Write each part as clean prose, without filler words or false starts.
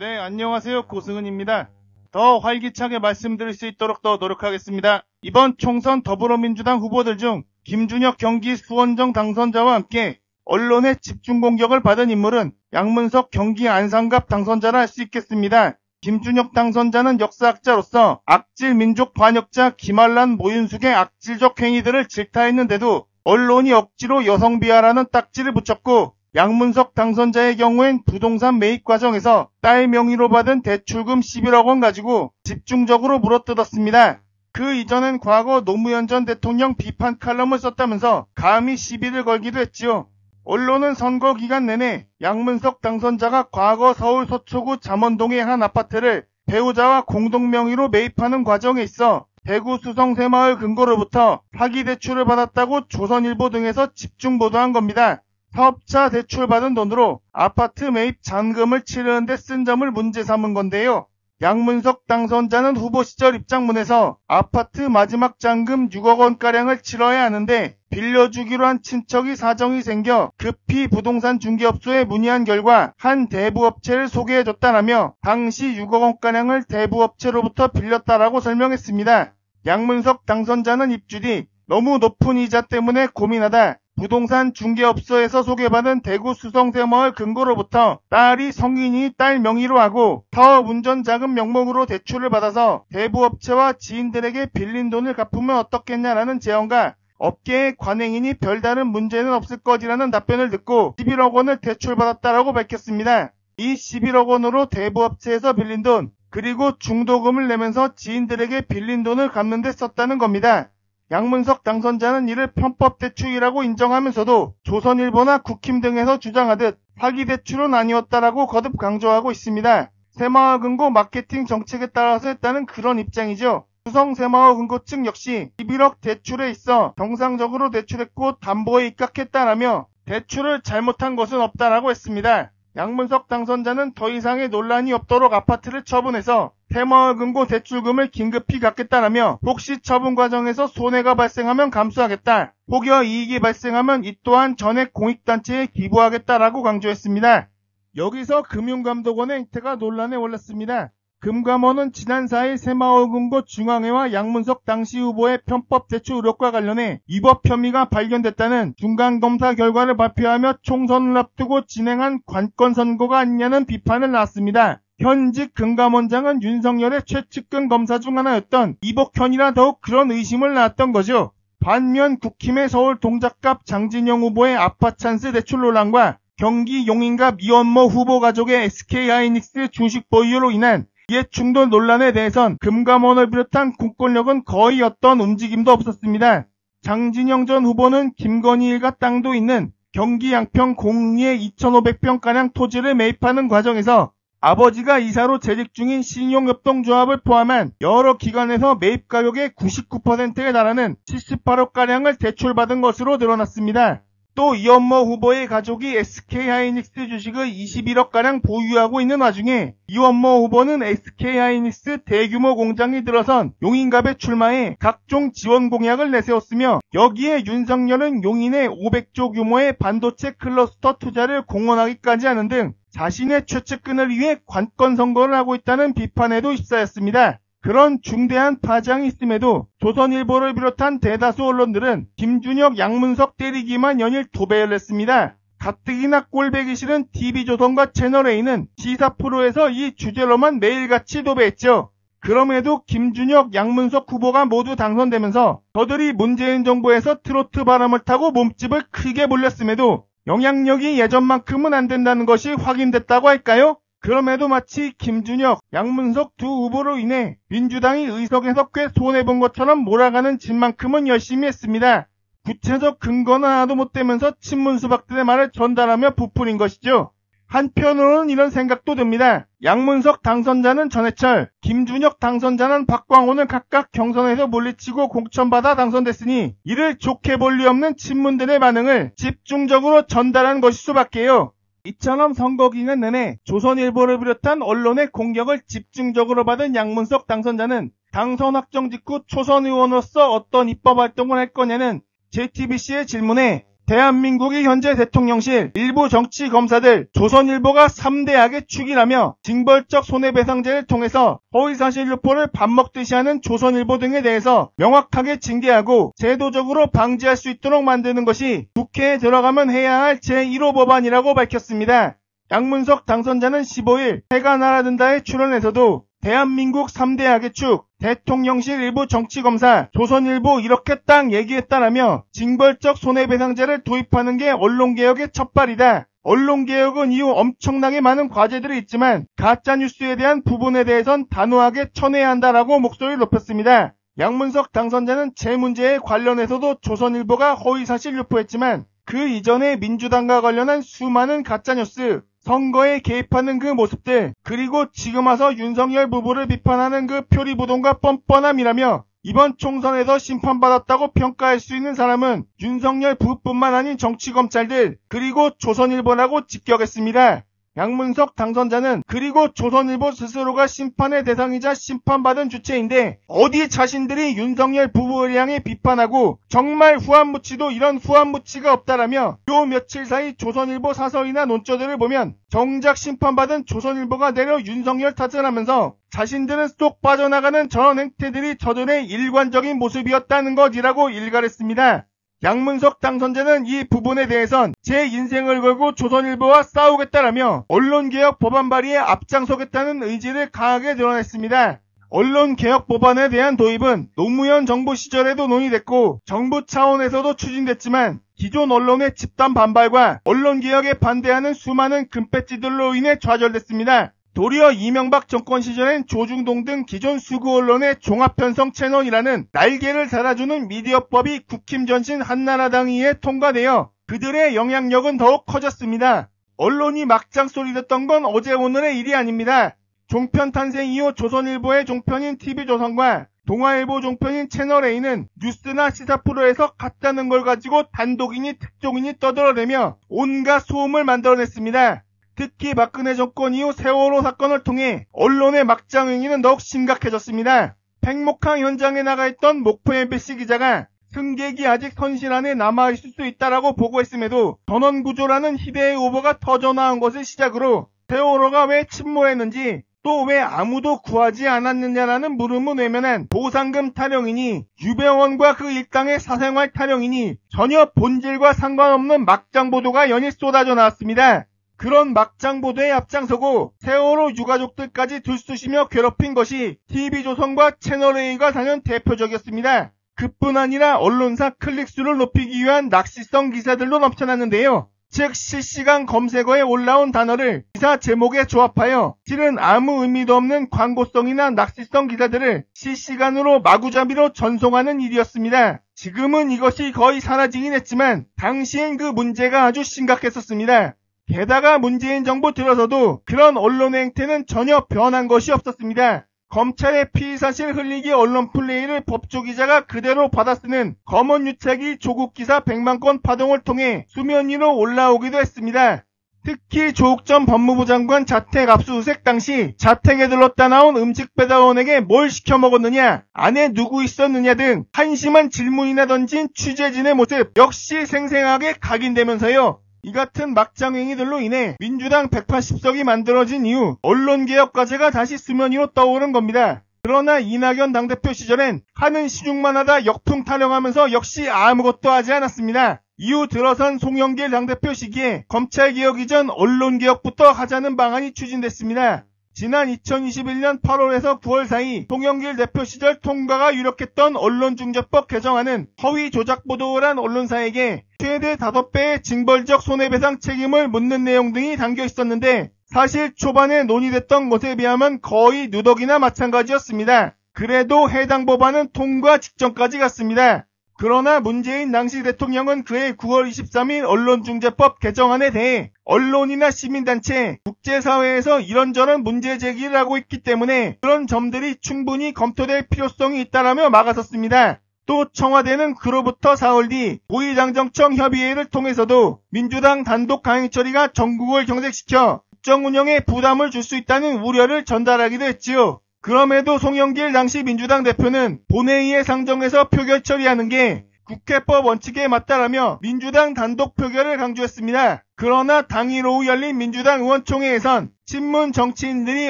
네, 안녕하세요. 고승은입니다. 더 활기차게 말씀드릴 수 있도록 더 노력하겠습니다. 이번 총선 더불어민주당 후보들 중 김준혁 경기 수원정 당선자와 함께 언론의 집중 공격을 받은 인물은 양문석 경기 안산갑 당선자라 할 수 있겠습니다. 김준혁 당선자는 역사학자로서 악질 민족 반역자 김한란 모윤숙의 악질적 행위들을 질타했는데도 언론이 억지로 여성 비하라는 딱지를 붙였고, 양문석 당선자의 경우엔 부동산 매입 과정에서 딸 명의로 받은 대출금 11억 원 가지고 집중적으로 물어뜯었습니다. 그 이전엔 과거 노무현 전 대통령 비판 칼럼을 썼다면서 감히 시비를 걸기도 했지요. 언론은 선거 기간 내내 양문석 당선자가 과거 서울 서초구 잠원동의 한 아파트를 배우자와 공동 명의로 매입하는 과정에 있어 대구 수성새마을 근거로부터 사기 대출을 받았다고 조선일보 등에서 집중 보도한 겁니다. 사업자 대출받은 돈으로 아파트 매입 잔금을 치르는 데 쓴 점을 문제 삼은 건데요. 양문석 당선자는 후보 시절 입장문에서 아파트 마지막 잔금 6억 원가량을 치러야 하는데 빌려주기로 한 친척이 사정이 생겨 급히 부동산 중개업소에 문의한 결과 한 대부업체를 소개해줬다라며 당시 6억 원가량을 대부업체로부터 빌렸다라고 설명했습니다. 양문석 당선자는 입주 뒤 너무 높은 이자 때문에 고민하다 부동산 중개업소에서 소개받은 대구 수성새마을 근거로부터 딸이 성인이 딸 명의로 하고 사업 운전 자금 명목으로 대출을 받아서 대부업체와 지인들에게 빌린 돈을 갚으면 어떻겠냐라는 제언과 업계의 관행이니 별다른 문제는 없을 것이라는 답변을 듣고 11억 원을 대출받았다라고 밝혔습니다. 이 11억 원으로 대부업체에서 빌린 돈, 그리고 중도금을 내면서 지인들에게 빌린 돈을 갚는 데 썼다는 겁니다. 양문석 당선자는 이를 편법 대출이라고 인정하면서도 조선일보나 국힘 등에서 주장하듯 사기 대출은 아니었다라고 거듭 강조하고 있습니다. 새마을 금고 마케팅 정책에 따라서 했다는 그런 입장이죠. 수성 새마을 금고 측 역시 11억 대출에 있어 정상적으로 대출했고 담보에 입각했다라며 대출을 잘못한 것은 없다라고 했습니다. 양문석 당선자는 더 이상의 논란이 없도록 아파트를 처분해서 새마을금고 대출금을 긴급히 갚겠다라며 혹시 처분 과정에서 손해가 발생하면 감수하겠다, 혹여 이익이 발생하면 이 또한 전액 공익단체에 기부하겠다라고 강조했습니다. 여기서 금융감독원의 행태가 논란에 올랐습니다. 금감원은 지난 4일 새마을금고 중앙회와 양문석 당시 후보의 편법 대출 의혹과 관련해 위법 혐의가 발견됐다는 중간검사 결과를 발표하며 총선을 앞두고 진행한 관건선거가 아니냐는 비판을 낳았습니다. 현직 금감원장은 윤석열의 최측근 검사 중 하나였던 이복현이라 더욱 그런 의심을 낳았던 거죠. 반면 국힘의 서울 동작갑 장진영 후보의 아파찬스 대출 논란과 경기 용인갑 이원모 후보 가족의 SK하이닉스 주식 보유로 인한 이해충돌 논란에 대해선 금감원을 비롯한 공권력은 거의 어떤 움직임도 없었습니다. 장진영 전 후보는 김건희 일가 땅도 있는 경기 양평 공리의 2,500평가량 토지를 매입하는 과정에서 아버지가 이사로 재직 중인 신용협동조합을 포함한 여러 기관에서 매입 가격의 99%에 달하는 78억가량을 대출받은 것으로 드러났습니다. 또 이원모 후보의 가족이 SK하이닉스 주식을 21억가량 보유하고 있는 와중에 이원모 후보는 SK하이닉스 대규모 공장이 들어선 용인갑에 출마해 각종 지원 공약을 내세웠으며, 여기에 윤석열은 용인에 500조 규모의 반도체 클러스터 투자를 공언하기까지 하는 등 자신의 최측근을 위해 관건 선거를 하고 있다는 비판에도 휩싸였습니다. 그런 중대한 파장이 있음에도 조선일보를 비롯한 대다수 언론들은 김준혁, 양문석 때리기만 연일 도배를 했습니다. 가뜩이나 꼴배기 싫은 TV조선과 채널A는 시사 프로에서 이 주제로만 매일같이 도배했죠. 그럼에도 김준혁, 양문석 후보가 모두 당선되면서 저들이 문재인 정부에서 트로트 바람을 타고 몸집을 크게 벌렸음에도 영향력이 예전만큼은 안 된다는 것이 확인됐다고 할까요? 그럼에도 마치 김준혁, 양문석 두 후보로 인해 민주당이 의석에서 꽤 손해본 것처럼 몰아가는 짓만큼은 열심히 했습니다. 구체적 근거는 하나도 못 대면서 친문 수박들의 말을 전달하며 부풀린 것이죠. 한편으로는 이런 생각도 듭니다. 양문석 당선자는 전해철, 김준혁 당선자는 박광온을 각각 경선에서 물리치고 공천받아 당선됐으니 이를 좋게 볼 리 없는 친문들의 반응을 집중적으로 전달한 것일 수밖에요. 이처럼 선거 기간 내내 조선일보를 비롯한 언론의 공격을 집중적으로 받은 양문석 당선자는 당선 확정 직후 초선 의원으로서 어떤 입법 활동을 할 거냐는 JTBC의 질문에 대한민국이 현재 대통령실 일부 정치 검사들 조선일보가 3대 악의 축이라며 징벌적 손해배상제를 통해서 허위사실 유포를 밥 먹듯이 하는 조선일보 등에 대해서 명확하게 징계하고 제도적으로 방지할 수 있도록 만드는 것이 국회에 들어가면 해야 할 제1호 법안이라고 밝혔습니다. 양문석 당선자는 15일 해가 날아든다에 출연해서도 대한민국 3대 악의 축, 대통령실 일부 정치검사, 조선일보 이렇게 딱 얘기했다라며 징벌적 손해배상제를 도입하는 게 언론개혁의 첫발이다. 언론개혁은 이후 엄청나게 많은 과제들이 있지만 가짜뉴스에 대한 부분에 대해선 단호하게 쳐내야 한다라고 목소리를 높였습니다. 양문석 당선자는 제 문제에 관련해서도 조선일보가 허위사실 유포했지만 그 이전에 민주당과 관련한 수많은 가짜뉴스, 선거에 개입하는 그 모습들, 그리고 지금 와서 윤석열 부부를 비판하는 그 표리부동과 뻔뻔함이라며 이번 총선에서 심판받았다고 평가할 수 있는 사람은 윤석열 부부뿐만 아닌 정치검찰들, 그리고 조선일보라고 직격했습니다. 양문석 당선자는 그리고 조선일보 스스로가 심판의 대상이자 심판받은 주체인데 어디 자신들이 윤석열 부부를 향해 비판하고 정말 후한무치도 이런 후한무치가 없다라며 요 며칠 사이 조선일보 사설이나 논조들을 보면 정작 심판받은 조선일보가 내려 윤석열 탓을 하면서 자신들은 쏙 빠져나가는 저런 행태들이 저들의 일관적인 모습이었다는 것이라고 일갈했습니다. 양문석 당선자는 이 부분에 대해선 제 인생을 걸고 조선일보와 싸우겠다라며 언론개혁 법안 발의에 앞장서겠다는 의지를 강하게 드러냈습니다. 언론개혁 법안에 대한 도입은 노무현 정부 시절에도 논의됐고 정부 차원에서도 추진됐지만 기존 언론의 집단 반발과 언론개혁에 반대하는 수많은 금배지들로 인해 좌절됐습니다. 도리어 이명박 정권 시절엔 조중동 등 기존 수구 언론의 종합편성 채널이라는 날개를 달아주는 미디어법이 국힘 전신 한나라당에 의해 통과되어 그들의 영향력은 더욱 커졌습니다. 언론이 막장 소리 듣던 건 어제 오늘의 일이 아닙니다. 종편 탄생 이후 조선일보의 종편인 TV조선과 동아일보 종편인 채널A는 뉴스나 시사 프로에서 같다는 걸 가지고 단독이니 특종이니 떠들어대며 온갖 소음을 만들어냈습니다. 특히 박근혜 정권 이후 세월호 사건을 통해 언론의 막장 행위는 더욱 심각해졌습니다. 팽목항 현장에 나가 있던 목포 MBC 기자가 승객이 아직 선실 안에 남아있을 수 있다라고 보고했음에도 전원구조라는 희대의 오보가 터져나온 것을 시작으로 세월호가 왜 침몰했는지 또 왜 아무도 구하지 않았느냐라는 물음을 외면한 보상금 타령이니 유병원과 그 일당의 사생활 타령이니 전혀 본질과 상관없는 막장 보도가 연일 쏟아져 나왔습니다. 그런 막장 보도에 앞장서고 세월호 유가족들까지 들쑤시며 괴롭힌 것이 TV조선과 채널A가 단연 대표적이었습니다. 그뿐 아니라 언론사 클릭수를 높이기 위한 낚시성 기사들도 넘쳐났는데요. 즉 실시간 검색어에 올라온 단어를 기사 제목에 조합하여 실은 아무 의미도 없는 광고성이나 낚시성 기사들을 실시간으로 마구잡이로 전송하는 일이었습니다. 지금은 이것이 거의 사라지긴 했지만 당시엔 그 문제가 아주 심각했었습니다. 게다가 문재인 정부 들어서도 그런 언론의 행태는 전혀 변한 것이 없었습니다. 검찰의 피의사실 흘리기 언론 플레이를 법조기자가 그대로 받아쓰는 검언유착이 조국 기사 100만 건 파동을 통해 수면 위로 올라오기도 했습니다. 특히 조국 전 법무부 장관 자택 압수수색 당시 자택에 들렀다 나온 음식 배달원에게 뭘 시켜 먹었느냐, 안에 누구 있었느냐 등 한심한 질문이나 던진 취재진의 모습 역시 생생하게 각인되면서요. 이 같은 막장행위들로 인해 민주당 180석이 만들어진 이후 언론개혁 과제가 다시 수면 위로 떠오른 겁니다. 그러나 이낙연 당대표 시절엔 하는 시중만 하다 역풍 타령하면서 역시 아무것도 하지 않았습니다. 이후 들어선 송영길 당대표 시기에 검찰개혁 이전 언론개혁부터 하자는 방안이 추진됐습니다. 지난 2021년 8월에서 9월 사이 송영길 대표 시절 통과가 유력했던 언론중재법 개정안은 허위 조작 보도를 한 언론사에게 최대 5배의 징벌적 손해배상 책임을 묻는 내용 등이 담겨 있었는데 사실 초반에 논의됐던 것에 비하면 거의 누더기나 마찬가지였습니다. 그래도 해당 법안은 통과 직전까지 갔습니다. 그러나 문재인 당시 대통령은 그해 9월 23일 언론중재법 개정안에 대해 언론이나 시민단체, 국제사회에서 이런저런 문제 제기를 하고 있기 때문에 그런 점들이 충분히 검토될 필요성이 있다라며 막아섰습니다. 또 청와대는 그로부터 4월 뒤 고위당정청 협의회를 통해서도 민주당 단독 강행 처리가 전국을 경색시켜 국정 운영에 부담을 줄 수 있다는 우려를 전달하기도 했지요. 그럼에도 송영길 당시 민주당 대표는 본회의에 상정해서 표결 처리하는 게 국회법 원칙에 맞다라며 민주당 단독 표결을 강조했습니다. 그러나 당일 오후 열린 민주당 의원총회에선 친문 정치인들이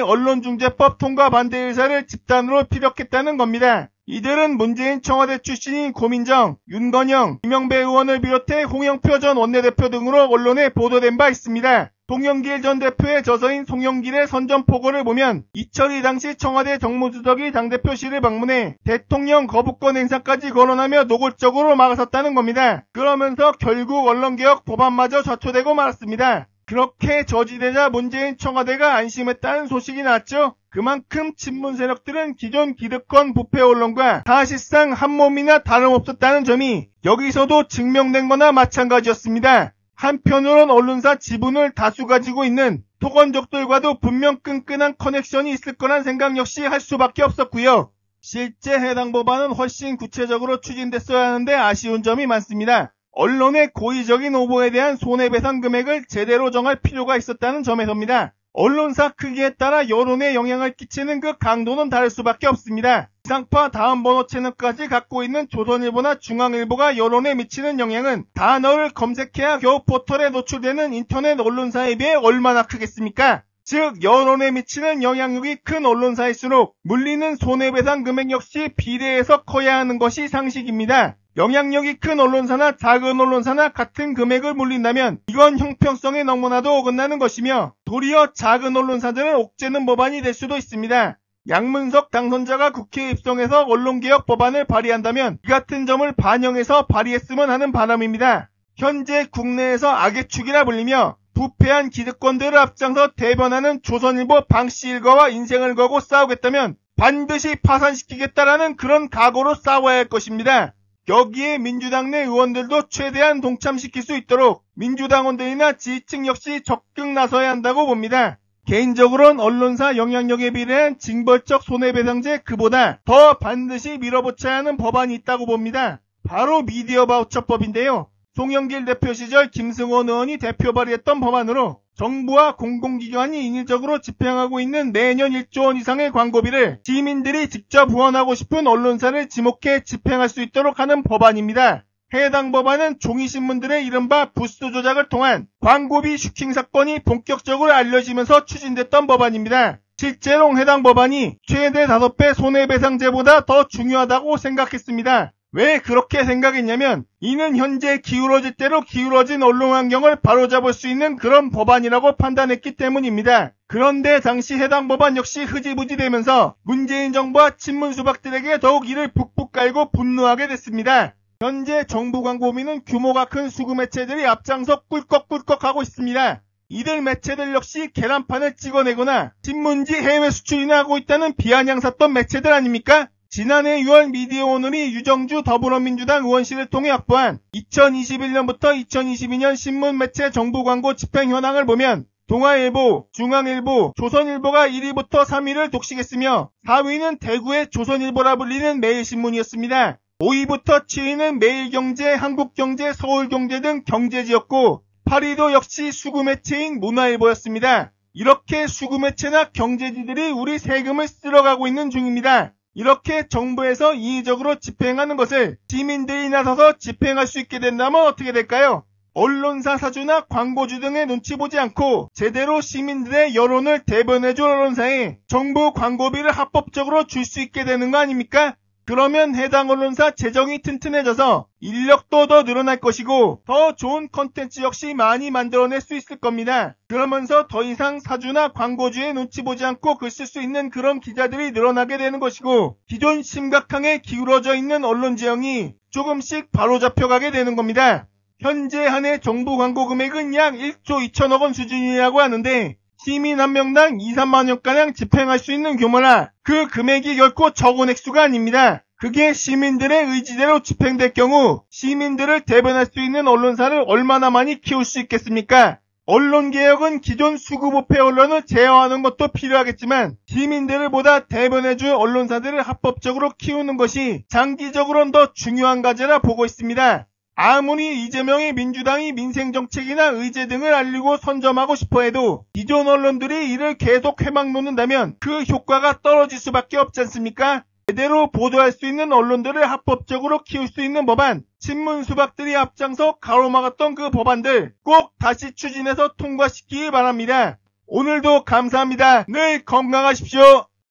언론중재법 통과 반대 의사를 집단으로 피력했다는 겁니다. 이들은 문재인 청와대 출신인 고민정, 윤건영, 이명배 의원을 비롯해 홍영표 전 원내대표 등으로 언론에 보도된 바 있습니다. 송영길 전 대표의 저서인 송영길의 선전포고를 보면 이철이 당시 청와대 정무수석이 당대표실을 방문해 대통령 거부권 행사까지 거론하며 노골적으로 막아섰다는 겁니다. 그러면서 결국 언론개혁 법안마저 좌초되고 말았습니다. 그렇게 저지되자 문재인 청와대가 안심했다는 소식이 나왔죠. 그만큼 친문 세력들은 기존 기득권 부패 언론과 사실상 한몸이나 다름없었다는 점이 여기서도 증명된 거나 마찬가지였습니다. 한편으론 언론사 지분을 다수 가지고 있는 토건족들과도 분명 끈끈한 커넥션이 있을 거란 생각 역시 할 수밖에 없었고요. 실제 해당 법안은 훨씬 구체적으로 추진됐어야 하는데 아쉬운 점이 많습니다. 언론의 고의적인 오보에 대한 손해배상 금액을 제대로 정할 필요가 있었다는 점에서입니다. 언론사 크기에 따라 여론에 영향을 끼치는 그 강도는 다를 수밖에 없습니다. 지상파 다음 번호 채널까지 갖고 있는 조선일보나 중앙일보가 여론에 미치는 영향은 단어를 검색해야 겨우 포털에 노출되는 인터넷 언론사에 비해 얼마나 크겠습니까? 즉 여론에 미치는 영향력이 큰 언론사일수록 물리는 손해배상 금액 역시 비례해서 커야 하는 것이 상식입니다. 영향력이 큰 언론사나 작은 언론사나 같은 금액을 물린다면 이건 형평성에 너무나도 어긋나는 것이며 도리어 작은 언론사들은 옥죄는 법안이 될 수도 있습니다. 양문석 당선자가 국회에 입성해서 언론개혁 법안을 발의한다면 이 같은 점을 반영해서 발의했으면 하는 바람입니다. 현재 국내에서 악의 축이라 불리며 부패한 기득권들을 앞장서 대변하는 조선일보 방씨 일가와 인생을 걸고 싸우겠다면 반드시 파산시키겠다라는 그런 각오로 싸워야 할 것입니다. 여기에 민주당 내 의원들도 최대한 동참시킬 수 있도록 민주당원들이나 지지층 역시 적극 나서야 한다고 봅니다. 개인적으로는 언론사 영향력에 비례한 징벌적 손해배상제 그보다 더 반드시 밀어붙여야 하는 법안이 있다고 봅니다. 바로 미디어 바우처법인데요. 송영길 대표 시절 김승원 의원이 대표 발의했던 법안으로 정부와 공공기관이 인위적으로 집행하고 있는 매년 1조 원 이상의 광고비를 시민들이 직접 후원하고 싶은 언론사를 지목해 집행할 수 있도록 하는 법안입니다. 해당 법안은 종이신문들의 이른바 부스 조작을 통한 광고비 슈킹 사건이 본격적으로 알려지면서 추진됐던 법안입니다. 실제로 해당 법안이 최대 5배 손해배상제보다 더 중요하다고 생각했습니다. 왜 그렇게 생각했냐면 이는 현재 기울어질 대로 기울어진 언론 환경을 바로잡을 수 있는 그런 법안이라고 판단했기 때문입니다. 그런데 당시 해당 법안 역시 흐지부지 되면서 문재인 정부와 친문 수박들에게 더욱 이를 북북 깔고 분노하게 됐습니다. 현재 정부 광고비는 규모가 큰 수구 매체들이 앞장서 꿀꺽꿀꺽하고 있습니다. 이들 매체들 역시 계란판을 찍어내거나 신문지 해외 수출이나 하고 있다는 비아냥 샀던 매체들 아닙니까? 지난해 6월 미디어오늘이 유정주 더불어민주당 의원실을 통해 확보한 2021년부터 2022년 신문 매체 정부 광고 집행 현황을 보면 동아일보, 중앙일보, 조선일보가 1위부터 3위를 독식했으며 4위는 대구의 조선일보라 불리는 매일신문이었습니다. 5위부터 7위는 매일경제, 한국경제, 서울경제 등 경제지였고 8위도 역시 수구매체인 문화일보였습니다. 이렇게 수구매체나 경제지들이 우리 세금을 쓸어가고 있는 중입니다. 이렇게 정부에서 인위적으로 집행하는 것을 시민들이 나서서 집행할 수 있게 된다면 어떻게 될까요? 언론사 사주나 광고주 등의 눈치 보지 않고 제대로 시민들의 여론을 대변해줄 언론사에 정부 광고비를 합법적으로 줄 수 있게 되는 거 아닙니까? 그러면 해당 언론사 재정이 튼튼해져서 인력도 더 늘어날 것이고 더 좋은 컨텐츠 역시 많이 만들어낼 수 있을 겁니다. 그러면서 더 이상 사주나 광고주의 눈치 보지 않고 글 쓸 수 있는 그런 기자들이 늘어나게 되는 것이고 기존 심각하게 기울어져 있는 언론 지형이 조금씩 바로잡혀가게 되는 겁니다. 현재 한 해 정부 광고 금액은 약 1조 2천억 원 수준이라고 하는데 시민 한 명당 2, 3만 원가량 집행할 수 있는 규모라 그 금액이 결코 적은 액수가 아닙니다. 그게 시민들의 의지대로 집행될 경우 시민들을 대변할 수 있는 언론사를 얼마나 많이 키울 수 있겠습니까? 언론개혁은 기존 수구부패 언론을 제어하는 것도 필요하겠지만 시민들을 보다 대변해줄 언론사들을 합법적으로 키우는 것이 장기적으로는 더 중요한 과제라 보고 있습니다. 아무리 이재명의 민주당이 민생정책이나 의제 등을 알리고 선점하고 싶어해도 기존 언론들이 이를 계속 회막 놓는다면 그 효과가 떨어질 수밖에 없지 않습니까? 제대로 보도할 수 있는 언론들을 합법적으로 키울 수 있는 법안 친문 수박들이 앞장서 가로막았던 그 법안들 꼭 다시 추진해서 통과시키기 바랍니다. 오늘도 감사합니다. 늘 건강하십시오.